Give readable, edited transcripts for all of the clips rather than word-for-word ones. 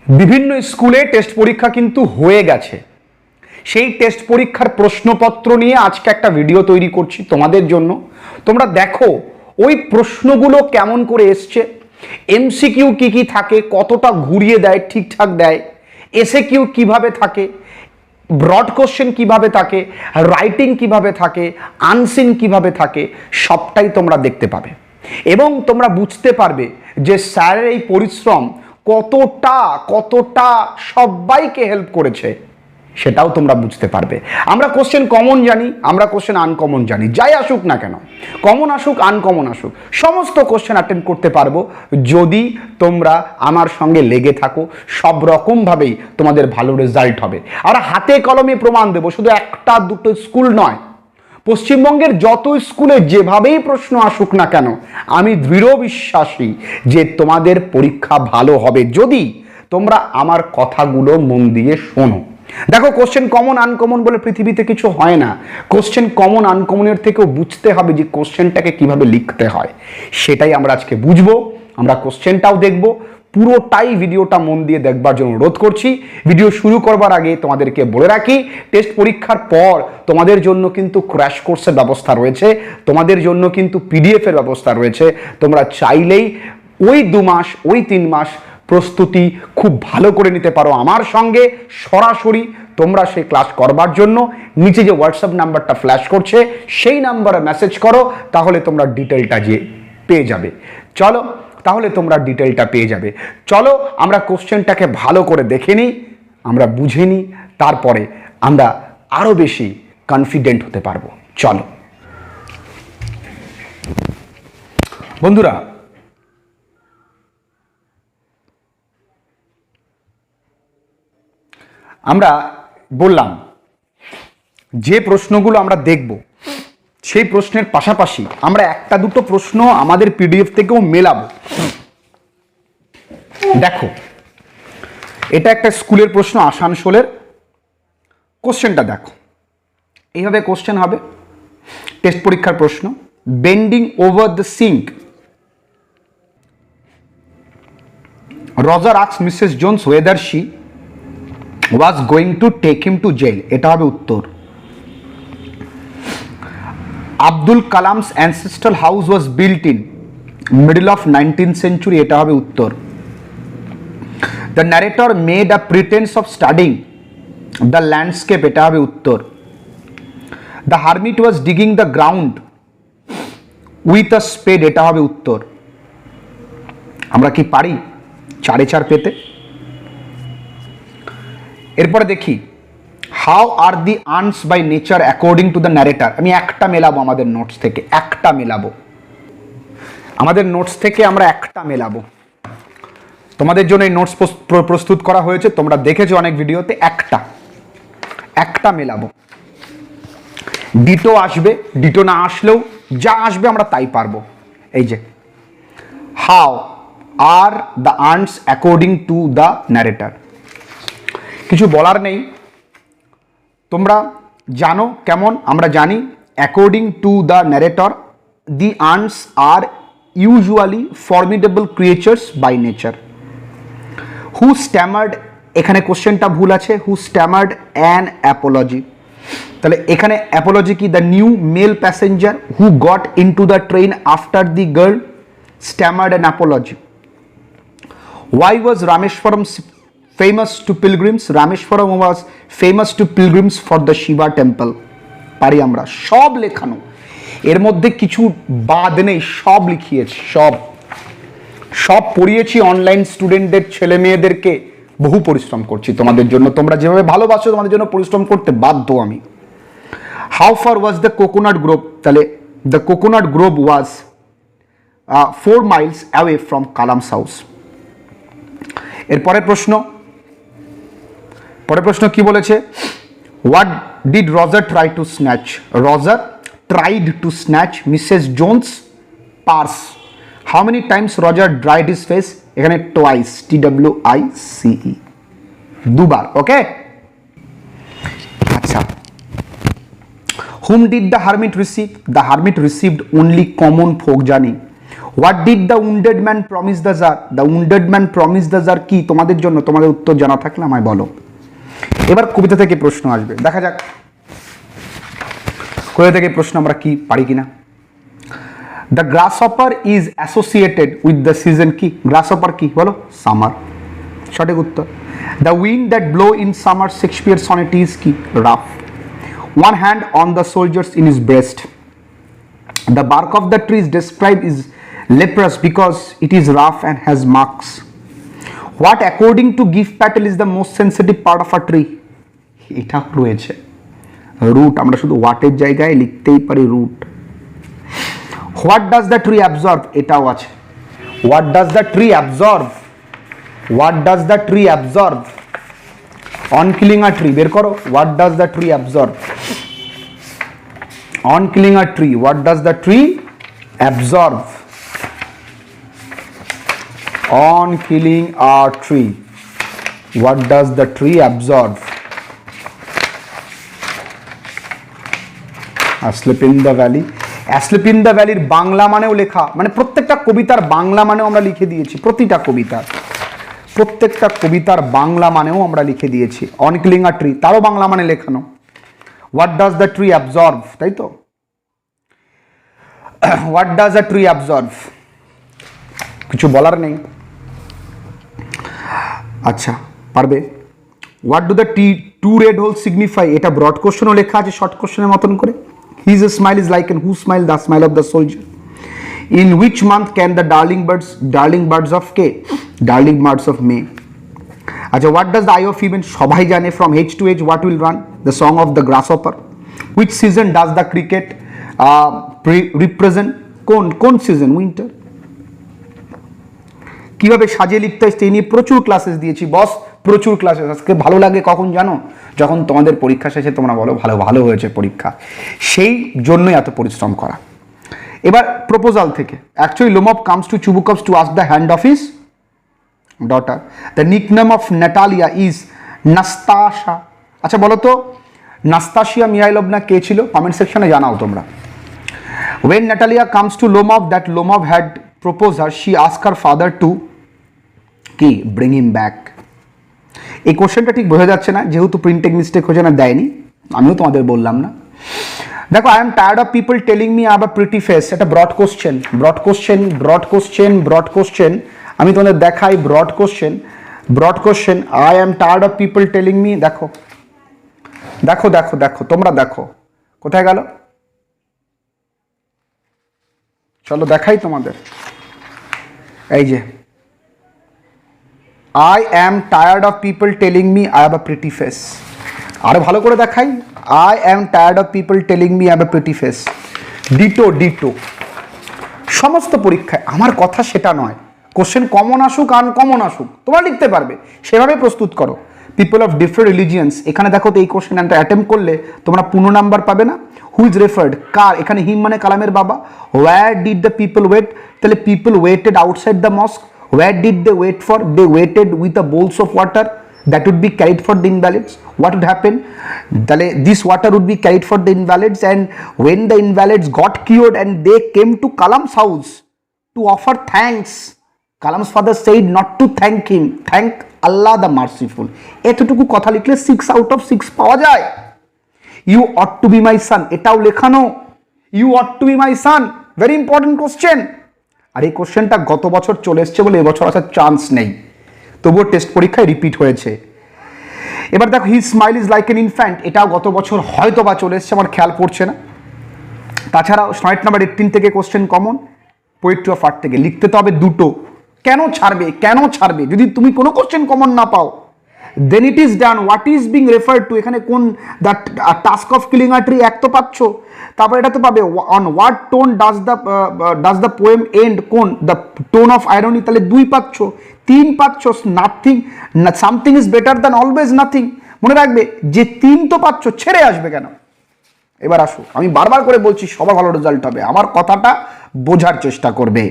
বিভিন্ন স্কুলে টেস্ট পরীক্ষা কিন্তু হয়ে গেছে। সেই টেস্ট পরীক্ষার প্রশ্নপত্র নিয়ে আজকে একটা ভিডিও তৈরি করছি তোমাদের জন্য। তোমরা দেখো ওই প্রশ্নগুলো কেমন করে এসছে, এমসিকিউ কি কি থাকে, কতটা ঘুরিয়ে দেয়, ঠিকঠাক দেয়, এসএকিউ কিভাবে থাকে, ব্রড কোশ্চেন কিভাবে থাকে, রাইটিং কিভাবে থাকে, আনসিন কিভাবে থাকে, সবটাই তোমরা দেখতে পাবে এবং তোমরা বুঝতে পারবে যে স্যারের এই পরিশ্রম কতটা সবাইকে হেল্প করেছে, সেটাও তোমরা বুঝতে পারবে। আমরা কোশ্চেন কমন জানি, আমরা কোশ্চেন আনকমন জানি, যাই আসুক না কেন, কমন আসুক আনকমন আসুক, সমস্ত কোশ্চেন অ্যাটেন্ড করতে পারবো যদি তোমরা আমার সঙ্গে লেগে থাকো। সব রকমভাবেই তোমাদের ভালো রেজাল্ট হবে। আর হাতে কলমে প্রমাণ দেবো, শুধু একটা দুটো স্কুল নয়, পশ্চিমবঙ্গের যত স্কুলে যেভাবেই প্রশ্ন আসুক না কেন, আমি দৃঢ় বিশ্বাসী যে তোমাদের পরীক্ষা ভালো হবে যদি তোমরা আমার কথাগুলো মন দিয়ে শোনো। দেখো, কোশ্চেন কমন আনকমন বলে পৃথিবীতে কিছু হয় না। কোশ্চেন কমন আনকমনের থেকেও বুঝতে হবে যে কোশ্চেনটাকে কিভাবে লিখতে হয়, সেটাই আমরা আজকে বুঝবো। আমরা কোশ্চেনটাও দেখব, পুরোটাই ভিডিওটা মন দিয়ে দেখবার জন্য অনুরোধ করছি। ভিডিও শুরু করবার আগে তোমাদেরকে বলে রাখি, টেস্ট পরীক্ষার পর তোমাদের জন্য কিন্তু ক্র্যাশ কোর্সের ব্যবস্থা রয়েছে, তোমাদের জন্য কিন্তু পিডিএফ এর ব্যবস্থা রয়েছে। তোমরা চাইলেই ওই 2 মাস ওই 3 মাস প্রস্তুতি খুব ভালো করে নিতে পারো আমার সঙ্গে সরাসরি। তোমরা সেই ক্লাস করবার জন্য নিচে যে হোয়াটসঅ্যাপ নাম্বারটা ফ্ল্যাশ করছে সেই নাম্বারে মেসেজ করো, তাহলে তোমরা ডিটেলটা পেয়ে যাবে। চলো, তাহলে তোমরা ডিটেলটা পেয়ে যাবে। চলো আমরা কোশ্চেনটাকে ভালো করে দেখে নিই, আমরা বুঝে নিই, তারপরে আমরা আরো বেশি কনফিডেন্ট হতে পারবো। চলো বন্ধুরা, আমরা বললাম যে প্রশ্নগুলো আমরা দেখব সেই প্রশ্নের পাশাপাশি আমরা একটা দুটো প্রশ্ন আমাদের পিডিএফ থেকেও মেলাবো। দেখো, এটা একটা স্কুলের প্রশ্ন, আসানসোলের। কোশ্চেনটা দেখো, এইভাবে কোশ্চেন হবে, টেস্ট পরীক্ষার প্রশ্ন। Bending over the sink, Roger asks Mrs Jones whether she was going to take him to jail, এটা হবে উত্তর। Abdul Kalam's ancestral house was built in middle of 19th century, এটা হবে উত্তর। The narrator made a pretense of studying the landscape, এটা হবে উত্তর। The hermit was digging the ground with a spade, এটা হবে উত্তর। আমরা কি পারি 4-4 পেতে? এরপরে দেখি, how are the earns by nature according two the narrator. আমি একটা মেলাবো আমাদের নোটস থেকে, একটা মেলাবো আমাদের নোটস থেকে, আমরা একটা মেলাবো। তোমাদের জন্য এই নোটস প্রস্তুত করা হয়েছে, তোমরা দেখেছো অনেক ভিডিওতে। একটা মেলাবো, ডিটো আসবে, ডিটো না আসলেও যা আসবে আমরা তাই পারবো। এই যে, how are the erns according two the narrator, কিছু বলার নেই, তোমরা জানো কেমন, আমরা জানি। অ্যাকর্ডিং টু দ্য ন্যারেটর, the erns are usually formidable creatures by nature. Who stammered, এখানে কোশ্চেনটা ভুল আছে, হু স্ট্যামার্ড অ্যান অ্যাপোলজি। তাহলে এখানে অ্যাপোলজি কি? The new male passenger who got into the train after the girl stammered an apology. Why was Rameswaram famous to pilgrims? Rameshwaram was famous to pilgrims for the Shiva temple. পারি আমরা, সব লেখানো, এর মধ্যে কিছু বাদ নেই, সব লিখিয়েছি, সব পড়িয়েছি। অনলাইন স্টুডেন্টদের, ছেলে মেয়েদেরকে বহু পরিশ্রম করছি তোমাদের জন্য। তোমরা যেভাবে ভালোবাসো, তোমাদের জন্য পরিশ্রম করতে বাধ্য আমি। How far was the coconut grove? তাহলে the coconut grove was 4 miles away from Kalam's house. এর পরের প্রশ্ন কি বলেছে? What did Roger try to snatch? Roger tried to snatch Mrs Jones purse. How many times Roger dried his face? এখানে twice, TWICE, দুবার। Okay, আচ্ছা। Whom did the hermit receive? The hermit received only common folk জানি। What did the wounded man promise the jar? The wounded man promise the jar কি তোমাদের জন্য? তোমাদের উত্তর জানা থাকলে আমায় বলো। এবার কবিতা থেকে প্রশ্ন আসবে, দেখা যাক কবিতা থেকে প্রশ্ন আমরা কি পারি কিনা। The grasshopper is associated with the season কি? গ্রাসহপার কি বলো? সামার, সঠিক উত্তর। The wind that blow in summer Shakespeare sonnet is কি? Rough. One hand on the soldiers in his breast. The bark of the tree is described is leprous because it is rough and has marks. What according to Gift Patel is the most sensitive part of a tree? এটা রয়েছে root, আমরা শুধু ওয়াটের জায়গায় লিখতেই পারি root. What does the tree absorb? এটাও আছে। What does the tree absorb? What does the tree absorb? On killing a tree বের করো, what does the tree absorb? On killing a tree, what does the tree absorb? On killing a tree, what does the tree absorb? Asleep in the valley. Asleep in the valley Bangla মানেও লেখা, মানে প্রত্যেকটা কবিতার বাংলা মানেও আমরা লিখে দিয়েছি, প্রত্যেকটা কবিতার বাংলা মানেও আমরা লিখে দিয়েছি। On killing a tree তারও বাংলা মানে লেখানো। What does the tree absorb? তাই তো, what does a tree absorb? কিছু বলার নেই। আচ্ছা পারবে। What do the two red holes signify? এটা ব্রড কোশ্চেনও লেখা আছে শর্ট কোশ্চেনের মতন করে। His smile is like an whose smile? The smile of the soldier. In which month can the darling birds of K? Darling birds of May. আচ্ছা, what does the eye of even? সবাই জানে from age to age what will run? The song of the grasshopper. Which season does the cricket represent? কোন season? Winter. কিভাবে সাজিয়ে লিখতে হয় সেই নিয়ে প্রচুর ক্লাসেস দিয়েছি বস, প্রচুর ক্লাসেস। আজকে ভালো লাগে কখন জানো? যখন তোমাদের পরীক্ষা শেষে তোমরা বলো ভালো হয়েছে পরীক্ষা, সেই জন্যই এত পরিশ্রম করা। এবার প্রপোজাল থেকে, actually Lomov comes to Chubukovs to ask the hand of his daughter. The nickname of Natalia is Natasha. আচ্ছা বলো তো নাস্তাশিয়া মিহাইলোভনা কে ছিল? কমেন্ট সেকশনে জানাও তোমরা। When Natalia comes to Lomov, that Lomov had proposed her, she asked her father to কি bring him back. এই কোশ্চেনটা ঠিক বোঝা যাচ্ছে না, যেহেতু প্রিন্টিং মিস্টেক হয়েছে না, দেয়নি, আমিও তোমাদের বললাম না। দেখো, I am tired of people telling me I have a pretty face. এটা ব্রড কোশ্চেন। আমি তোমাদের দেখাই broad question. I am tired of people telling me. দেখো তোমরা দেখো কোথায় গেল, চলো দেখাই তোমাদের। এই যে I am tired of people telling me I have a pretty face. আরো ভালো করে দেখাই, I am tired of people telling me I have a pretty face. Ditto সমস্ত পরীক্ষায় আমার কথা সেটা নয়, কোশ্চেন কমন আসুক আনকমন আসুক তোমরা লিখতে পারবে, সেভাবে প্রস্তুত করো। পিপল অফ ডিফারেন্ট রিলিজিয়ান্স, এখানে দেখো তো এই কোশ্চেন অ্যাটেম্প করলে তোমরা 15 নাম্বার পাবে না। হু ইজ রেফার্ড, কার? এখানে হিম মানে কালামের বাবা। Where did the people wait? তাহলে people waited outside the mosque. Where did they wait for? They waited with a bowls of water that would be carried for the invalids. What would happen? This water would be carried for the invalids, and when the invalids got cured and they came to Kalam's house to offer thanks, Kalam's father said not to thank him, thank Allah the merciful. এতটুকু কথা লিখলে 6 out of 6 পাওয়া যায়। You ought to be my son, এটাও লেখানো। You ought to be my son, very important question। আর এই কোশ্চেনটা গত বছর চলে এসছে বলে এবছর আসার চান্স নেই, তবুও টেস্ট পরীক্ষায় রিপিট হয়েছে। এবার দেখো, হি smile is like N infant, এটাও গত বছর হয়তো বা চলে এসছে, আমার খেয়াল পড়ছে না। তাছাড়াও সনেট নাম্বার 18 থেকে question common, poetry of art থেকে লিখতে তো হবে দুটো। কেন ছাড়বে যদি তুমি কোনো কোশ্চেন কমন না পাও? Then it is done, what is being referred to, এখানে কোন the task of killing a tree, এক তো পাচ্ছ। তারপর এটা তো পাবে on what tone does the poem end, কোন দ্য টোন অফ আয়রনি, তাহলে 2 পাচ্ছ। 3 পাচ্ছ, nothing something is better than always nothing. মনে রাখবে যে 3 তো পাচ্ছ, ছেড়ে আসবে কেন? এবার আসো, আমি বারবার করে বলছি সবার ভালো রেজাল্ট হবে, আমার কথাটা বোঝার চেষ্টা করবে।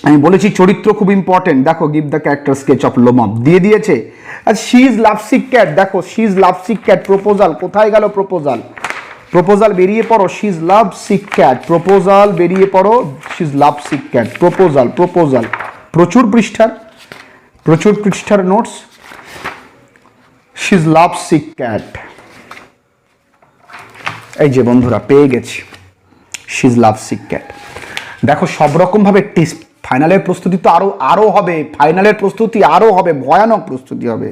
আমি বলেছি চরিত্র খুব ইম্পর্টেন্ট। দেখো, give the character sketch of Lomov দিয়ে দিয়েছে। আর শি ইজ লাভসিক ক্যাট, দেখো she is lovesick cat. Proposal কোথায় গেল? প্রপোজাল বেরিয়ে পড়ো, she is lovesick cat. Proposal বেরিয়ে পড়ো, she is lovesick cat. Proposal, proposal, প্রচুর পৃষ্ঠার notes. She is lovesick cat. এই যে বন্ধুরা পেয়ে গেছি, she is lovesick cat. দেখো সব রকম ভাবে টেস্ট, ফাইনালের প্রস্তুতি তো আরো হবে, ফাইনালের প্রস্তুতি আরো হবে, ভয়ানক প্রস্তুতি হবে।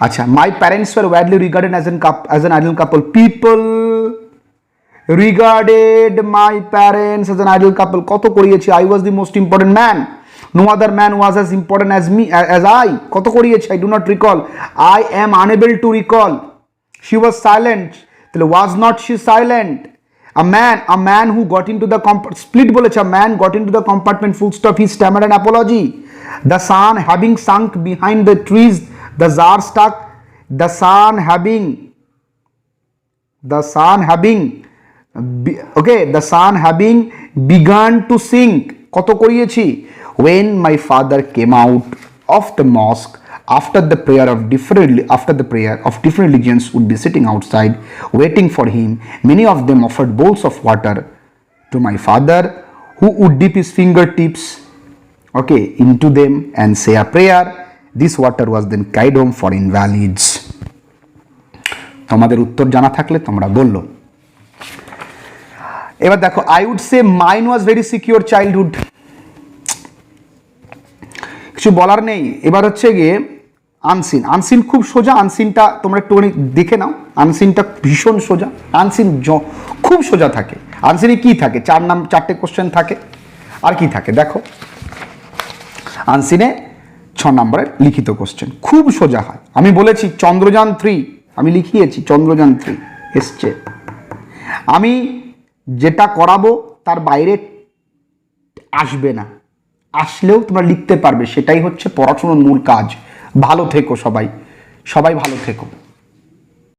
আচ্ছা, my parents were widely regarded as an idol couple. People regarded my parents as an idol couple. কত করিয়েছি? I was the most important man, no other man was as important as I. কত করিয়েছি? I do not recall, I am unable to recall. She was silent, তাহলে was not she silent. A man who got into the split বলেছে, a man got into the compartment, full stop, he stammered an apology. The sun having sunk behind the trees, the czar stuck. The sun having begun to sink. কত করিয়েছি? When my father came out of the mosque after the prayer of different religions would be sitting outside waiting for him. Many of them offered bowls of water to my father, who would dip his fingertips into them and say a prayer. This water was then carried home for invalids. তোমাদের উত্তর জানা থাকলে তোমরা বললো। এবার দেখো, I would say mine was very secure childhood. কিছু বলার নেই। এবার হচ্ছে গিয়ে আনসিন খুব সোজা। আনসিনটা তোমরা একটুখানি দেখে নাও, আনসিনটা ভীষণ সোজা। আনসিন খুব সোজা থাকে। আনসিনে কি থাকে? 4টে কোশ্চেন থাকে। আর কি থাকে দেখো, আনসিনে 6 নম্বরের লিখিত কোশ্চেন, খুব সোজা হয়। আমি বলেছি চন্দ্রযান 3, আমি লিখিয়েছি চন্দ্রযান 3 এসছে। আমি যেটা করাবো তার বাইরে আসবে না, আসলেও তোমরা লিখতে পারবে, সেটাই হচ্ছে পড়াশোনার মূল কাজ। ভালো থেকো সবাই, ভালো থেকো।